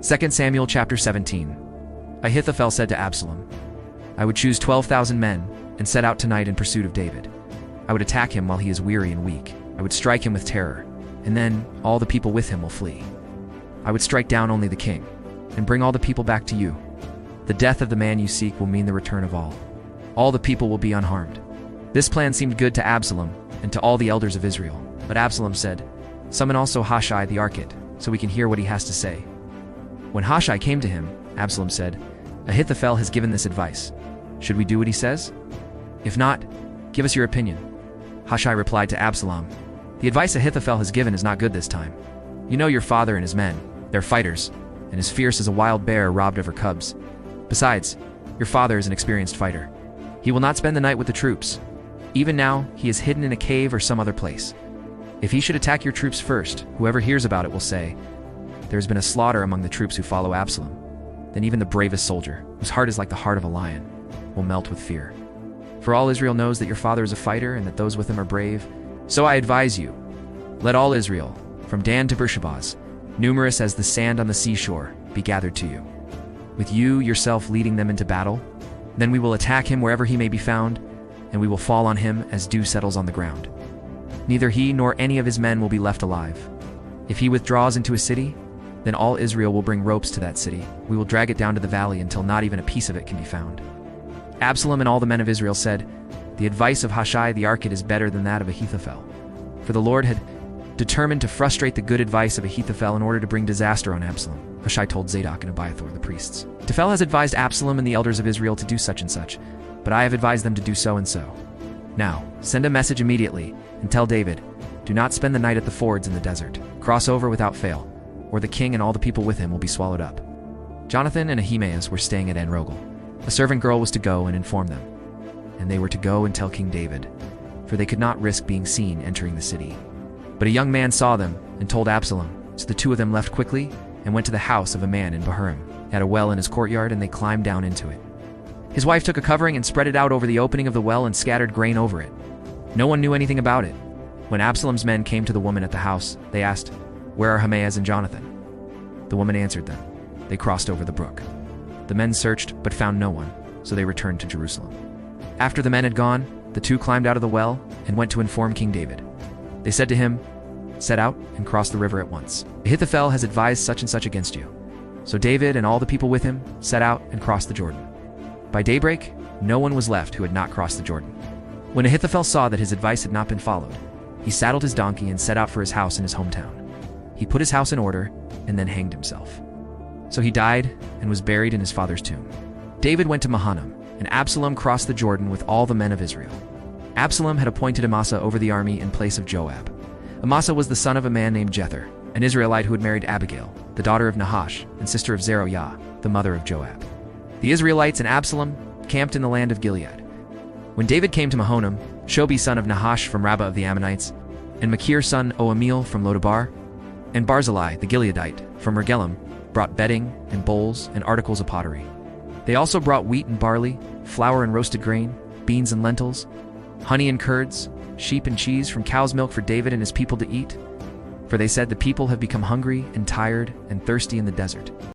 2 Samuel chapter 17. Ahithophel said to Absalom, I would choose 12,000 men and set out tonight in pursuit of David. I would attack him while he is weary and weak. I would strike him with terror, and then all the people with him will flee. I would strike down only the king, and bring all the people back to you. The death of the man you seek will mean the return of all. All the people will be unharmed. This plan seemed good to Absalom and to all the elders of Israel. But Absalom said, Summon also Hushai the Arkite, so we can hear what he has to say. When Hushai came to him, Absalom said, Ahithophel has given this advice. Should we do what he says? If not, give us your opinion. Hushai replied to Absalom, The advice Ahithophel has given is not good this time. You know your father and his men. They're fighters, and as fierce as a wild bear robbed of her cubs. Besides, your father is an experienced fighter. He will not spend the night with the troops. Even now, he is hidden in a cave or some other place. If he should attack your troops first, whoever hears about it will say, There has been a slaughter among the troops who follow Absalom. Then even the bravest soldier, whose heart is like the heart of a lion, will melt with fear. For all Israel knows that your father is a fighter and that those with him are brave. So I advise you, let all Israel, from Dan to Beersheba-as, numerous as the sand on the seashore, be gathered to you. With you yourself leading them into battle, then we will attack him wherever he may be found, and we will fall on him as dew settles on the ground. Neither he nor any of his men will be left alive. If he withdraws into a city, then all Israel will bring ropes to that city. We will drag it down to the valley until not even a piece of it can be found. Absalom and all the men of Israel said, The advice of Hushai the Arkite is better than that of Ahithophel. For the Lord had determined to frustrate the good advice of Ahithophel in order to bring disaster on Absalom. Hushai told Zadok and Abiathar, the priests, Ahithophel has advised Absalom and the elders of Israel to do such and such, but I have advised them to do so and so. Now, send a message immediately and tell David, Do not spend the night at the fords in the desert. Cross over without fail, or the king and all the people with him will be swallowed up. Jonathan and Ahimaaz were staying at En Rogel. A servant girl was to go and inform them, and they were to go and tell King David, for they could not risk being seen entering the city. But a young man saw them and told Absalom, so the two of them left quickly and went to the house of a man in Bahurim. He had a well in his courtyard, and they climbed down into it. His wife took a covering and spread it out over the opening of the well and scattered grain over it. No one knew anything about it. When Absalom's men came to the woman at the house, they asked, Where are Ahimaaz and Jonathan? The woman answered them, They crossed over the brook. The men searched but found no one, so they returned to Jerusalem. After the men had gone, the two climbed out of the well and went to inform King David. They said to him, Set out and cross the river at once. Ahithophel has advised such and such against you. So David and all the people with him set out and crossed the Jordan. By daybreak, no one was left who had not crossed the Jordan. When Ahithophel saw that his advice had not been followed, he saddled his donkey and set out for his house in his hometown. He put his house in order and then hanged himself. So he died and was buried in his father's tomb. David went to Mahanaim, and Absalom crossed the Jordan with all the men of Israel. Absalom had appointed Amasa over the army in place of Joab. Amasa was the son of a man named Jether, an Israelite who had married Abigail, the daughter of Nahash and sister of Zeruiah, the mother of Joab. The Israelites and Absalom camped in the land of Gilead. When David came to Mahanaim, Shobi son of Nahash from Rabbah of the Ammonites, and Makir son of Ammiel from Lo Debar, and Barzillai the Gileadite from Rogelim brought bedding and bowls and articles of pottery. They also brought wheat and barley, flour and roasted grain, beans and lentils, honey and curds, sheep and cheese from cow's milk for David and his people to eat. For they said, The people have become hungry and tired and thirsty in the desert.